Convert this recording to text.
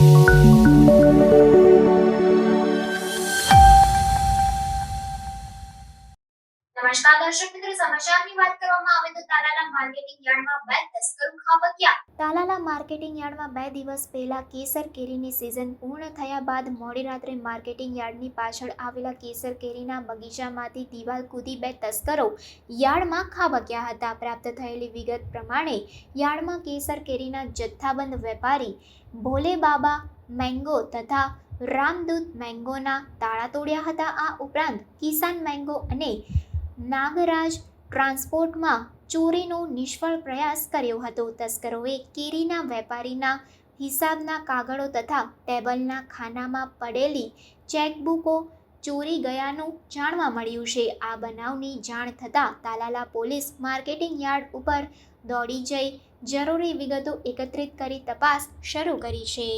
નમસ્કાર દર્શક મિત્રો, સમાચારની વાત કરવામાં આવે તો તાલાલા માર્કેટિંગ યાર્ડમાં બે તસ્કરો ખાબક્યા. તાલાલા માર્કેટિંગ યાર્ડમાં 2 દિવસ પહેલા કેસર કેરીની સિઝન પૂર્ણ થયા બાદ મોડી રાત્રે માર્કેટિંગ યાર્ડની પાછળ આવેલા કેસર કેરીના બગીચામાંથી દિવાલ કૂદી 2 તસ્કરો યાર્ડમાં ખાબક્યા હતા. પ્રાપ્ત થયેલી વિગત પ્રમાણે યાર્ડમાં કેસર કેરીના જથ્થાબંધ વેપારી ભોલેબાબા મેંગો તથા રામદૂત મેંગોના તાળા તોડ્યા હતા. આ ઉપરાંત કિસાન મેંગો અને નાગરાજ ટ્રાન્સપોર્ટમાં ચોરીનો નિષ્ફળ પ્રયાસ કર્યો હતો. તસ્કરોએ કેરીના વેપારીના હિસાબના કાગળો તથા ટેબલના ખાનામાં પડેલી ચેકબુકો ચોરી ગયાનું જાણવા મળ્યું છે. આ બનાવની જાણ થતાં તાલાલા પોલીસ માર્કેટિંગ યાર્ડ ઉપર દોડી જઈ જરૂરી વિગતો એકત્રિત કરી તપાસ શરૂ કરી છે.